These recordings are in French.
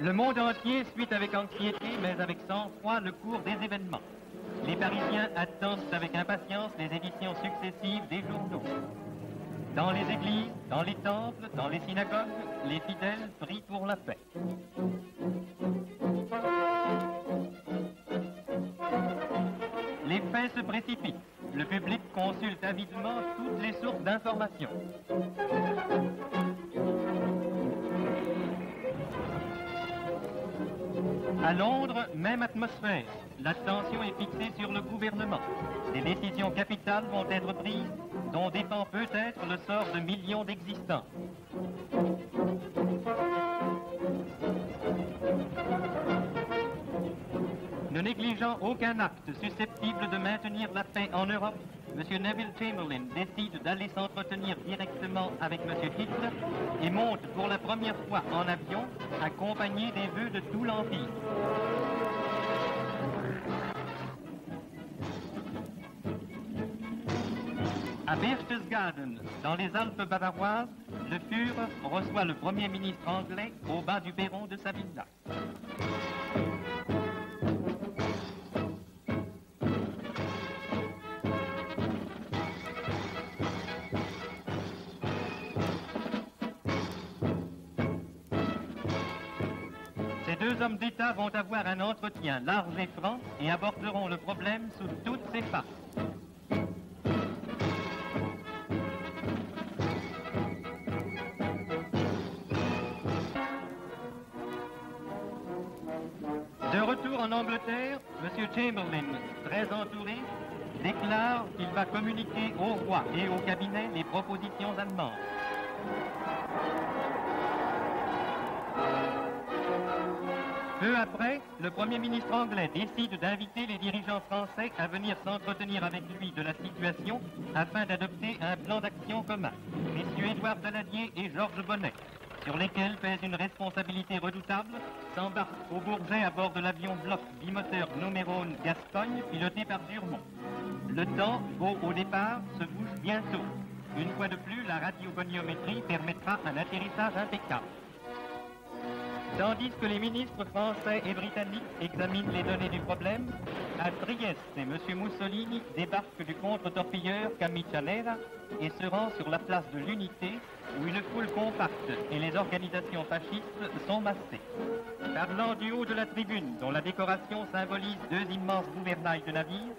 Le monde entier suit avec anxiété, mais avec sang-froid, le cours des événements. Les Parisiens attendent avec impatience les éditions successives des journaux. Dans les églises, dans les temples, dans les synagogues, les fidèles prient pour la paix. Les faits se précipitent. Le public consulte avidement toutes les sources d'information. À Londres, même atmosphère. L'attention est fixée sur le gouvernement. Des décisions capitales vont être prises dont dépend peut-être le sort de millions d'existants. Ne négligeant aucun acte susceptible de maintenir la paix en Europe, M. Neville Chamberlain décide d'aller s'entretenir directement avec M. Hitler et monte pour la première fois en avion, accompagné des vœux de tout l'Empire. À Berchtesgaden, dans les Alpes bavaroises, le Führer reçoit le Premier ministre anglais au bas du perron de sa villa. Ces deux hommes d'État vont avoir un entretien large et franc et aborderont le problème sous toutes ses faces. De retour en Angleterre, M. Chamberlain, très entouré, déclare qu'il va communiquer au roi et au cabinet les propositions allemandes. Peu après, le Premier ministre anglais décide d'inviter les dirigeants français à venir s'entretenir avec lui de la situation afin d'adopter un plan d'action commun. Messieurs Édouard Daladier et Georges Bonnet, sur lesquels pèse une responsabilité redoutable, s'embarquent au Bourget à bord de l'avion bloc bimoteur Numerone Gascogne piloté par Durmont. Le temps, beau au départ, se bouge bientôt. Une fois de plus, la radiogoniométrie permettra un atterrissage impeccable. Tandis que les ministres français et britanniques examinent les données du problème, à Trieste, M. Mussolini débarque du contre-torpilleur Camicianera et se rend sur la place de l'Unité, où une foule compacte et les organisations fascistes sont massées. Parlant du haut de la tribune, dont la décoration symbolise deux immenses gouvernails de navires,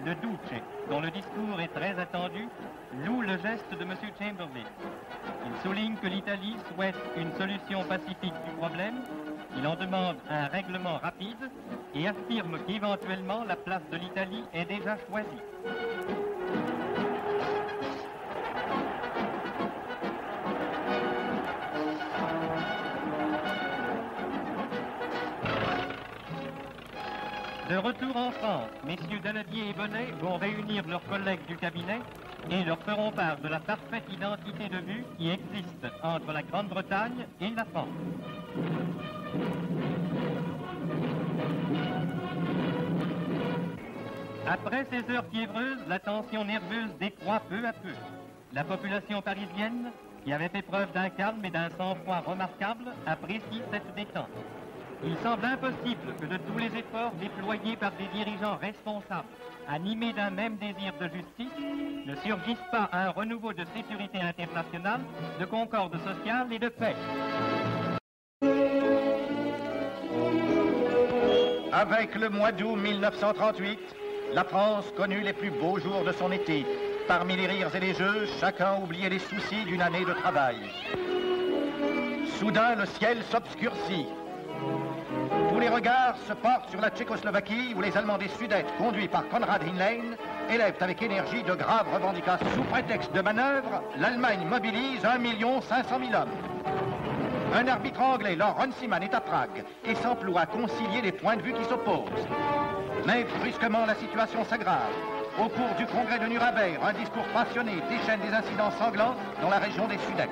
le Duce, dont le discours est très attendu, loue le geste de M. Chamberlain. Il souligne que l'Italie souhaite une solution pacifique du problème, il en demande un règlement rapide et affirme qu'éventuellement la place de l'Italie est déjà choisie. De retour en France, messieurs Daladier et Bonnet vont réunir leurs collègues du cabinet et leur feront part de la parfaite identité de vue qui existe entre la Grande-Bretagne et la France. Après ces heures fiévreuses, la tension nerveuse décroît peu à peu. La population parisienne, qui avait fait preuve d'un calme et d'un sang-froid remarquable, apprécie cette détente. Il semble impossible que de tous les efforts déployés par des dirigeants responsables, animés d'un même désir de justice, ne surgisse pas un renouveau de sécurité internationale, de concorde sociale et de paix. Avec le mois d'août 1938, la France connut les plus beaux jours de son été. Parmi les rires et les jeux, chacun oubliait les soucis d'une année de travail. Soudain, le ciel s'obscurcit. Tous les regards se portent sur la Tchécoslovaquie où les Allemands des Sudètes, conduits par Konrad Hinlein, élèvent avec énergie de graves revendications. Sous prétexte de manœuvre, l'Allemagne mobilise 1 500 000 hommes. Un arbitre anglais, Lord Runciman, est à Prague et s'emploie à concilier les points de vue qui s'opposent. Mais brusquement, la situation s'aggrave. Au cours du congrès de Nuremberg, un discours passionné déchaîne des incidents sanglants dans la région des Sudètes.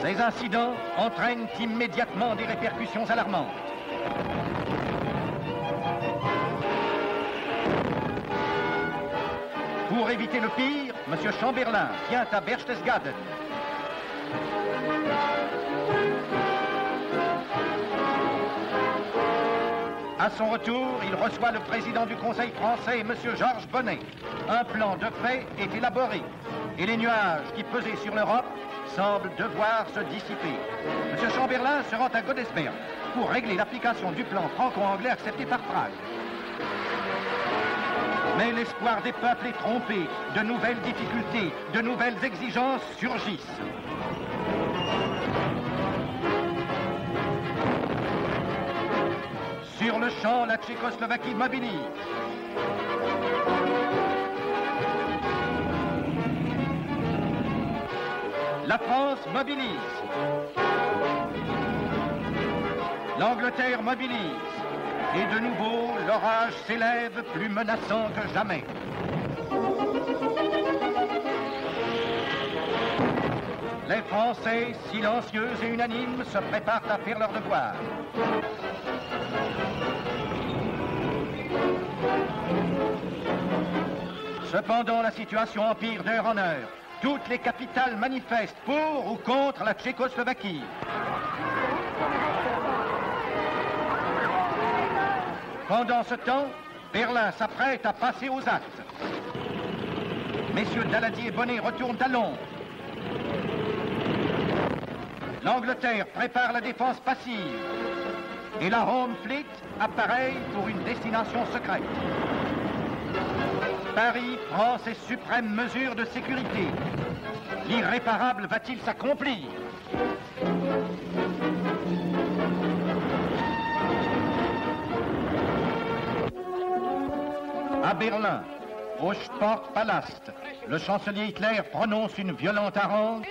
Ces incidents entraînent immédiatement des répercussions alarmantes. Pour éviter le pire, M. Chamberlain vient à Berchtesgaden. À son retour, il reçoit le président du Conseil français, M. Georges Bonnet. Un plan de paix est élaboré et les nuages qui pesaient sur l'Europe semblent devoir se dissiper. M. Chamberlain se rend à Godesberg pour régler l'application du plan franco-anglais accepté par Prague. Mais l'espoir des peuples est trompé. De nouvelles difficultés, de nouvelles exigences surgissent. Sur le champ, la Tchécoslovaquie mobilise. La France mobilise. L'Angleterre mobilise. Et de nouveau, l'orage s'élève plus menaçant que jamais. Les Français, silencieux et unanimes, se préparent à faire leur devoir. Cependant, la situation empire d'heure en heure. Toutes les capitales manifestent pour ou contre la Tchécoslovaquie. Pendant ce temps, Berlin s'apprête à passer aux actes. Messieurs Daladier et Bonnet retournent à Londres. L'Angleterre prépare la défense passive. Et la Home Fleet appareille pour une destination secrète. Paris prend ses suprêmes mesures de sécurité. L'irréparable va-t-il s'accomplir? À Berlin, au Sportpalast, le chancelier Hitler prononce une violente harangue.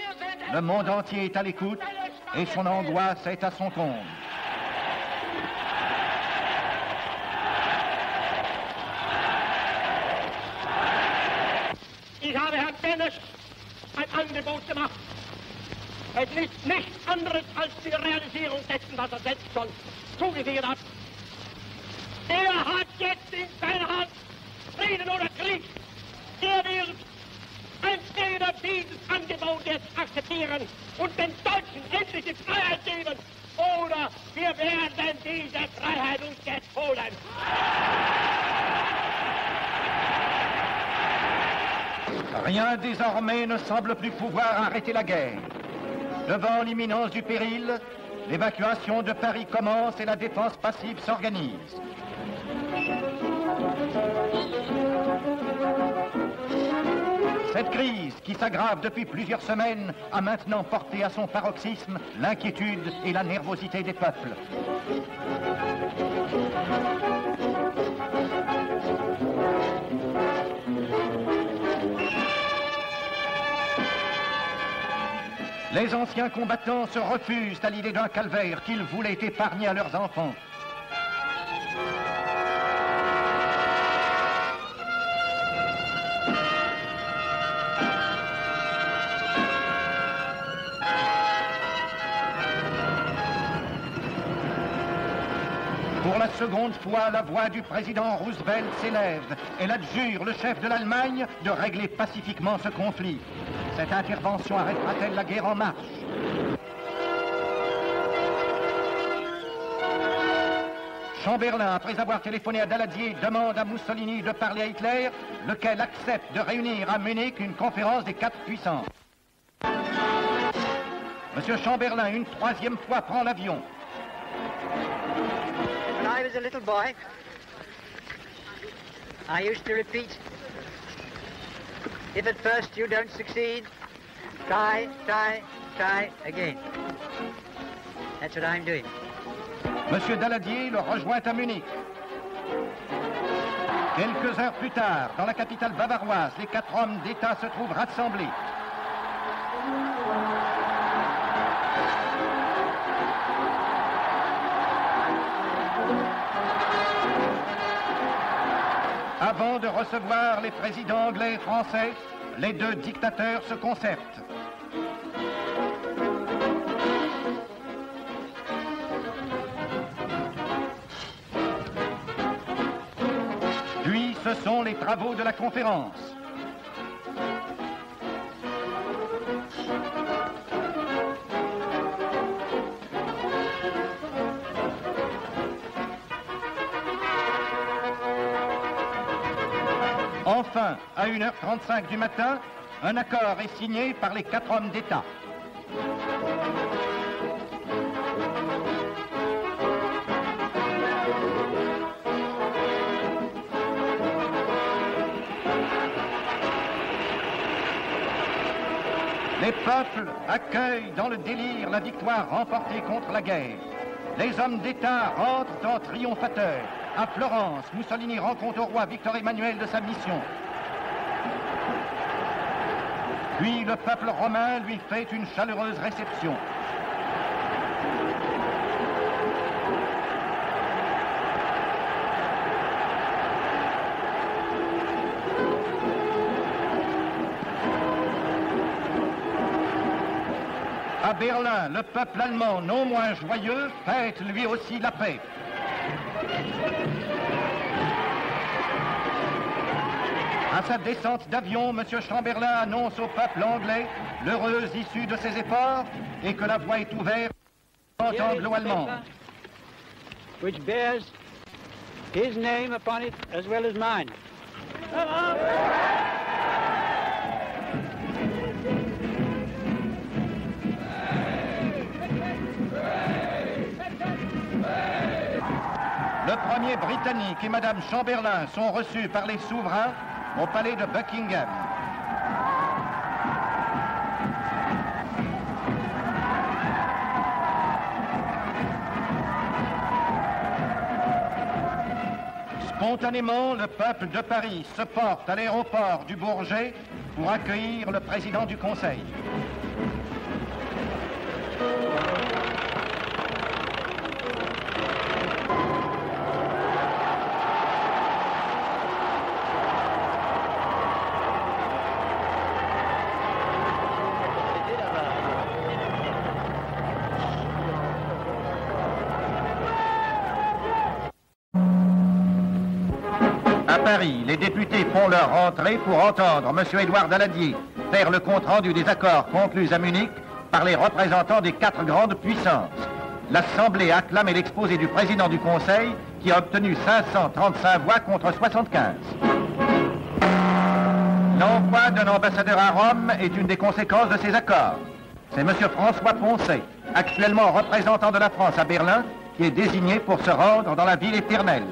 Le monde entier est à l'écoute et son angoisse est à son comble. Ich habe Herrn Benesch ein Angebot gemacht. Es ist nichts anderes als die Realisierung dessen, was er selbst schon zugesichert hat. Er hat jetzt in seiner Hand Frieden oder Krieg. Er wird entweder dieses Angebot jetzt akzeptieren und den Deutschen endlich die Freiheit geben, oder wir werden diese Freiheit uns jetzt holen. Rien désormais ne semble plus pouvoir arrêter la guerre. Devant l'imminence du péril, l'évacuation de Paris commence et la défense passive s'organise. Cette crise, qui s'aggrave depuis plusieurs semaines, a maintenant porté à son paroxysme l'inquiétude et la nervosité des peuples. Les anciens combattants se refusent à l'idée d'un calvaire qu'ils voulaient épargner à leurs enfants. Pour la seconde fois, la voix du président Roosevelt s'élève. Elle adjure le chef de l'Allemagne de régler pacifiquement ce conflit. Cette intervention arrêtera-t-elle la guerre en marche? Chamberlain, après avoir téléphoné à Daladier, demande à Mussolini de parler à Hitler, lequel accepte de réunir à Munich une conférence des 4 puissances. Monsieur Chamberlain, une troisième fois, prend l'avion. When I was a little boy, I used to repeat, if at first you don't succeed, try, try, try again. That's what I'm doing. Monsieur Daladier le rejoint à Munich. Quelques heures plus tard, dans la capitale bavaroise, les 4 hommes d'État se trouvent rassemblés. Avant de recevoir les présidents anglais et français, les deux dictateurs se concertent. sont les travaux de la conférence. Enfin, à 1h35 du matin, un accord est signé par les 4 hommes d'État. Les peuples accueillent dans le délire la victoire remportée contre la guerre. Les hommes d'État rentrent en triomphateurs. À Florence, Mussolini rend compte au roi Victor Emmanuel de sa mission. Puis le peuple romain lui fait une chaleureuse réception. À Berlin, le peuple allemand, non moins joyeux, fête lui aussi la paix. À sa descente d'avion, M. Chamberlain annonce au peuple anglais l'heureuse issue de ses efforts et que la voie est ouverte en anglo-allemand. Which bears his name upon it as well as mine. Le premier Britannique et Mme Chamberlain sont reçus par les souverains au palais de Buckingham. Spontanément, le peuple de Paris se porte à l'aéroport du Bourget pour accueillir le président du Conseil. À Paris, les députés font leur rentrée pour entendre M. Édouard Daladier faire le compte-rendu des accords conclus à Munich par les représentants des 4 grandes puissances. L'Assemblée acclame l'exposé du président du Conseil qui a obtenu 535 voix contre 75. L'envoi d'un ambassadeur à Rome est une des conséquences de ces accords. C'est M. François Poncet, actuellement représentant de la France à Berlin, qui est désigné pour se rendre dans la ville éternelle.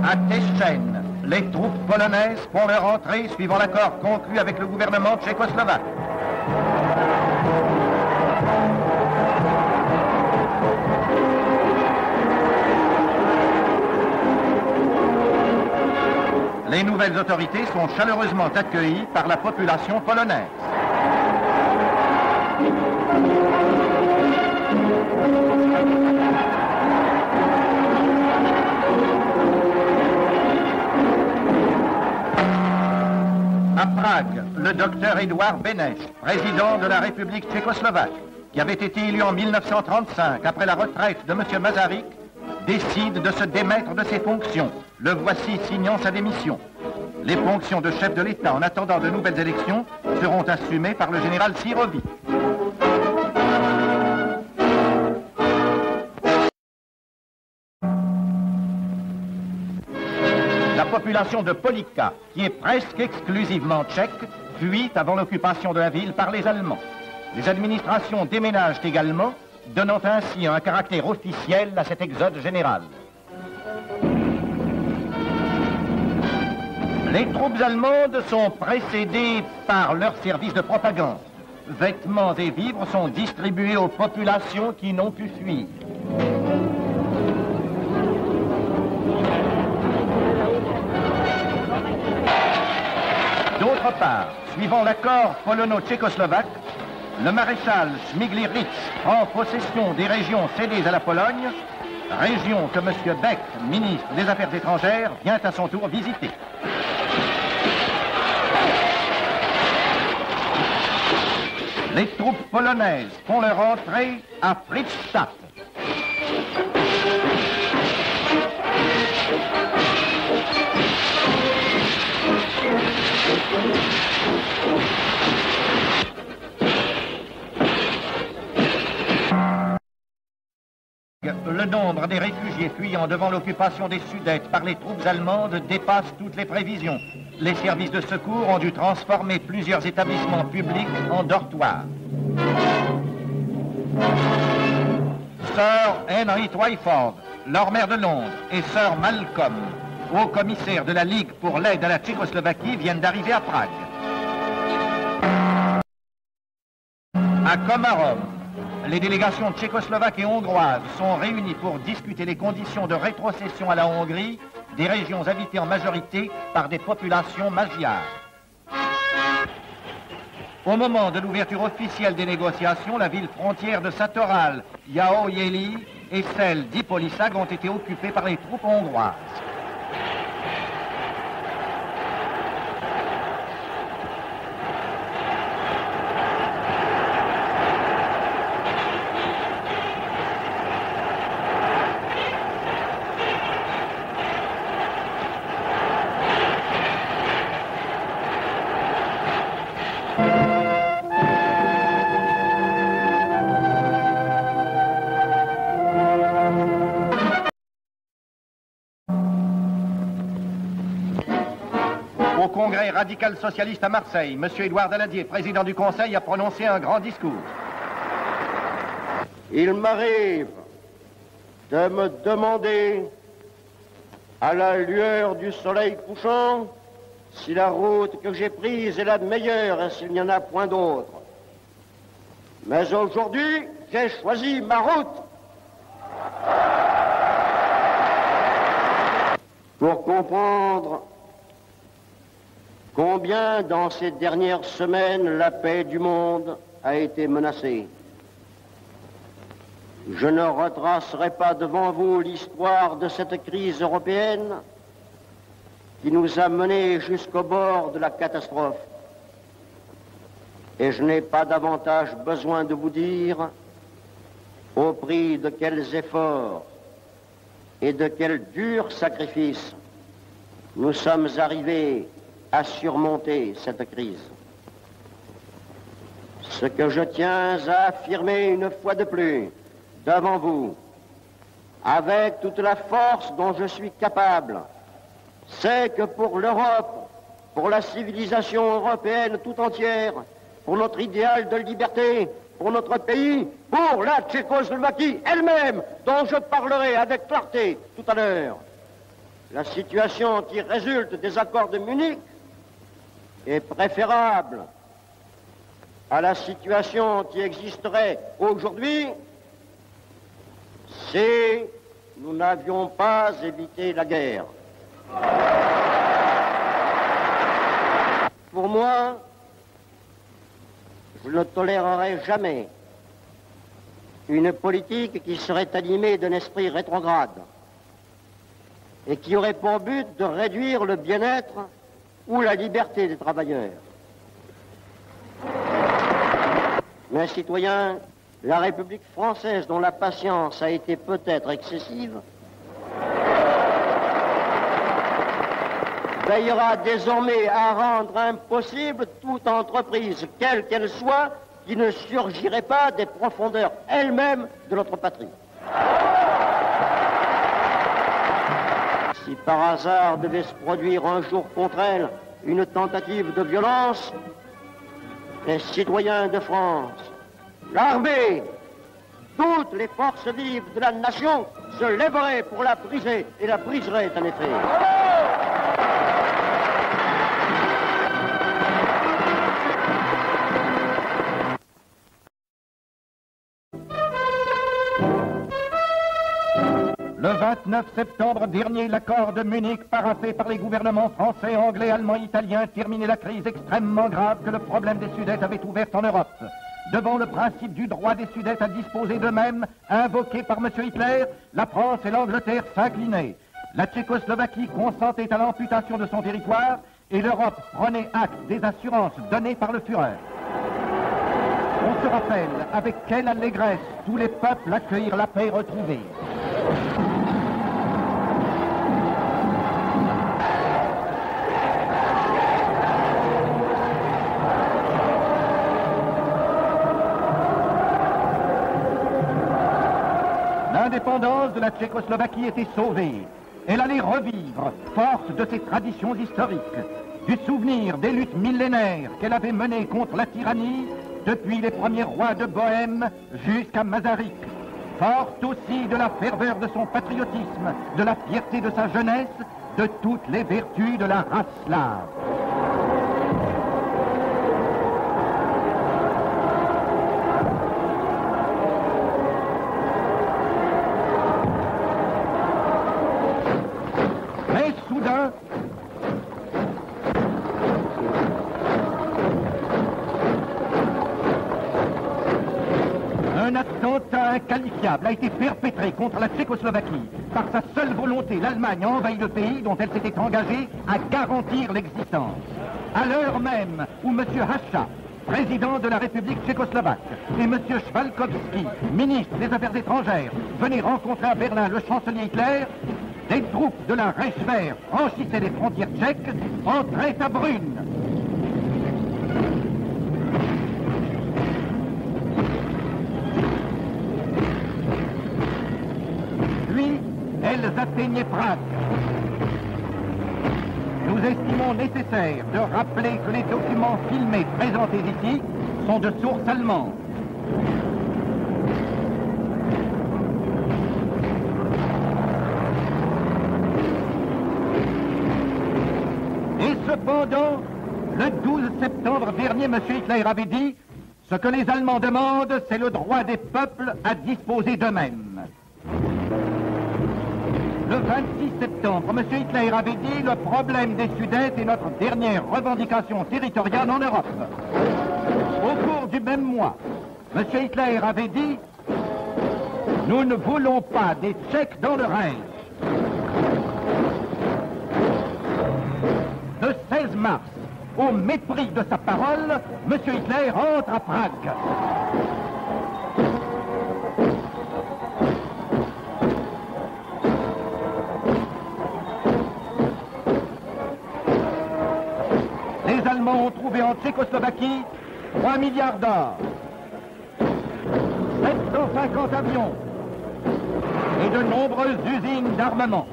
À Teschen, les troupes polonaises font leur entrée suivant l'accord conclu avec le gouvernement tchécoslovaque. Les nouvelles autorités sont chaleureusement accueillies par la population polonaise. À Prague, le docteur Édouard Beneš, président de la République tchécoslovaque, qui avait été élu en 1935 après la retraite de M. Masaryk, décide de se démettre de ses fonctions. Le voici signant sa démission. Les fonctions de chef de l'État en attendant de nouvelles élections seront assumées par le général Sirovi. La population de Polica, qui est presque exclusivement tchèque, fuit avant l'occupation de la ville par les Allemands. Les administrations déménagent également, donnant ainsi un caractère officiel à cet exode général. Les troupes allemandes sont précédées par leur service de propagande. Vêtements et vivres sont distribués aux populations qui n'ont pu fuir. D'autre part, suivant l'accord polono-tchécoslovaque, le maréchal Śmigly-Rydz prend possession des régions cédées à la Pologne, région que M. Beck, ministre des Affaires étrangères, vient à son tour visiter. Les troupes polonaises font leur entrée à Friedstadt. le nombre des réfugiés fuyant devant l'occupation des Sudètes par les troupes allemandes dépasse toutes les prévisions. Les services de secours ont dû transformer plusieurs établissements publics en dortoirs. Sir Henry Twyford, Lord maire de Londres, et Sir Malcolm, haut commissaire de la Ligue pour l'aide à la Tchécoslovaquie, viennent d'arriver à Prague. À Komarov, les délégations tchécoslovaques et hongroises sont réunies pour discuter les conditions de rétrocession à la Hongrie des régions habitées en majorité par des populations magyares. Au moment de l'ouverture officielle des négociations, la ville frontière de Satoral, Jaojeli et celle d'Ipolisag ont été occupées par les troupes hongroises. Au Congrès radical socialiste à Marseille, M. Édouard Daladier, président du Conseil, a prononcé un grand discours. Il m'arrive de me demander, à la lueur du soleil couchant, si la route que j'ai prise est la meilleure et s'il n'y en a point d'autre. Mais aujourd'hui, j'ai choisi ma route. Pour comprendre combien dans ces dernières semaines la paix du monde a été menacée. Je ne retracerai pas devant vous l'histoire de cette crise européenne qui nous a menés jusqu'au bord de la catastrophe. Et je n'ai pas davantage besoin de vous dire au prix de quels efforts et de quels durs sacrifices nous sommes arrivés à surmonter cette crise. Ce que je tiens à affirmer une fois de plus devant vous, avec toute la force dont je suis capable, c'est que pour l'Europe, pour la civilisation européenne tout entière, pour notre idéal de liberté, pour notre pays, pour la Tchécoslovaquie elle-même, dont je parlerai avec clarté tout à l'heure, la situation qui résulte des accords de Munich est préférable à la situation qui existerait aujourd'hui si nous n'avions pas évité la guerre. Pour moi, je ne tolérerai jamais une politique qui serait animée d'un esprit rétrograde et qui aurait pour but de réduire le bien-être ou la liberté des travailleurs. Mes citoyens, la République française, dont la patience a été peut-être excessive, veillera désormais à rendre impossible toute entreprise, quelle qu'elle soit, qui ne surgirait pas des profondeurs elles-mêmes de notre patrie. Si par hasard devait se produire un jour contre elle une tentative de violence, les citoyens de France, l'armée, toutes les forces vives de la nation se lèveraient pour la briser et la briseraient en effet. Le 29 septembre dernier, l'accord de Munich, paraphé par les gouvernements français, anglais, allemands, italiens, terminait la crise extrêmement grave que le problème des Sudètes avait ouverte en Europe. Devant le principe du droit des Sudètes à disposer d'eux-mêmes, invoqué par M. Hitler, la France et l'Angleterre s'inclinaient. La Tchécoslovaquie consentait à l'amputation de son territoire et l'Europe prenait acte des assurances données par le Führer. On se rappelle avec quelle allégresse tous les peuples accueillirent la paix retrouvée. L'indépendance de la Tchécoslovaquie était sauvée. Elle allait revivre, force de ses traditions historiques, du souvenir des luttes millénaires qu'elle avait menées contre la tyrannie depuis les premiers rois de Bohême jusqu'à Masaryk. Forte aussi de la ferveur de son patriotisme, de la fierté de sa jeunesse, de toutes les vertus de la race slave. Mais soudain, un attentat inqualifiable a été perpétré contre la Tchécoslovaquie. Par sa seule volonté, l'Allemagne a envahi le pays dont elle s'était engagée à garantir l'existence. À l'heure même où M. Hacha, président de la République tchécoslovaque, et M. Chvalkovski, ministre des Affaires étrangères, venaient rencontrer à Berlin le chancelier Hitler, des troupes de la Reichswehr franchissaient les frontières tchèques, entraient à Brünn. Puis, elles atteignaient Prague. Nous estimons nécessaire de rappeler que les documents filmés présentés ici sont de source allemande. Et cependant, le 12 septembre dernier, M. Hitler avait dit « Ce que les Allemands demandent, c'est le droit des peuples à disposer d'eux-mêmes ». Le 26 septembre, M. Hitler avait dit « Le problème des Sudètes est notre dernière revendication territoriale en Europe ». Au cours du même mois, M. Hitler avait dit « Nous ne voulons pas des Tchèques dans le Reich ». Le 16 mars, au mépris de sa parole, M. Hitler entre à Prague. Les Allemands ont trouvé en Tchécoslovaquie 3 milliards d'or, 750 avions et de nombreuses usines d'armement.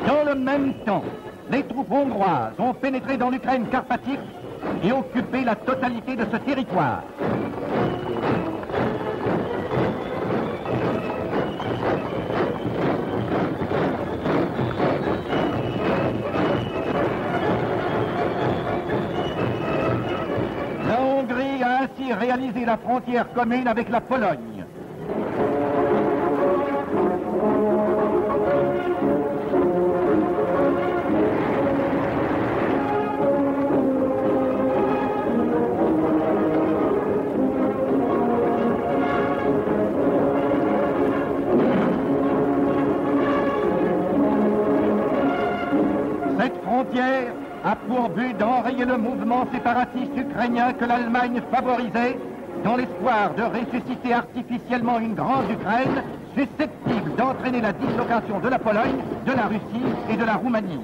Dans le même temps, les troupes hongroises ont pénétré dans l'Ukraine carpatique et occupé la totalité de ce territoire. La Hongrie a ainsi réalisé la frontière commune avec la Pologne. Cette frontière a pour but d'enrayer le mouvement séparatiste ukrainien que l'Allemagne favorisait dans l'espoir de ressusciter artificiellement une grande Ukraine susceptible d'entraîner la dislocation de la Pologne, de la Russie et de la Roumanie.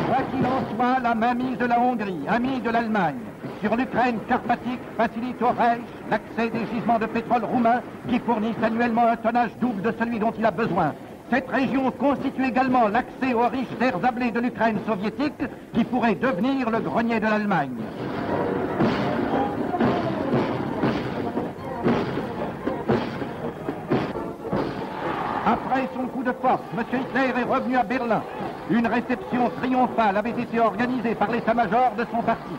Quoi qu'il en soit, la mainmise de la Hongrie, amie de l'Allemagne, sur l'Ukraine carpatique facilite au Reich l'accès des gisements de pétrole roumains qui fournissent annuellement un tonnage double de celui dont il a besoin. Cette région constitue également l'accès aux riches terres sablées de l'Ukraine soviétique qui pourrait devenir le grenier de l'Allemagne. Après son coup de force, M. Hitler est revenu à Berlin. Une réception triomphale avait été organisée par l'état-major de son parti.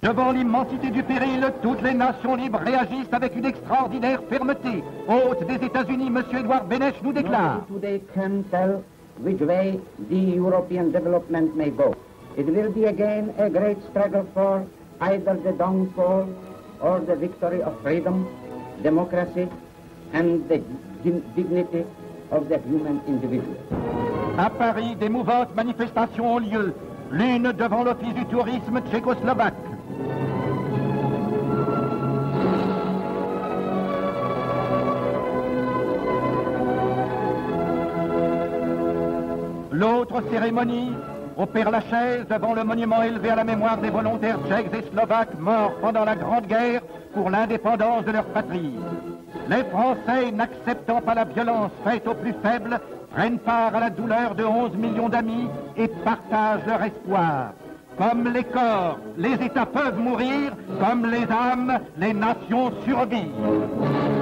Devant l'immensité du péril, toutes les nations libres réagissent avec une extraordinaire fermeté. Hôte des États-Unis, M. Edouard Beneš nous déclare. Today can tell which way the European development may go. It will be again a great struggle for either the downfall or the victory of freedom, democracy, and the dignity of the human individual. À Paris, d'émouvantes manifestations ont lieu, l'une devant l'Office du tourisme tchécoslovaque. L'autre cérémonie, au Père-Lachaise, devant le monument élevé à la mémoire des volontaires tchèques et slovaques morts pendant la Grande Guerre pour l'indépendance de leur patrie. Les Français, n'acceptant pas la violence faite aux plus faibles, prennent part à la douleur de 11 millions d'amis et partagent leur espoir. Comme les corps, les États peuvent mourir, comme les âmes, les nations survivent.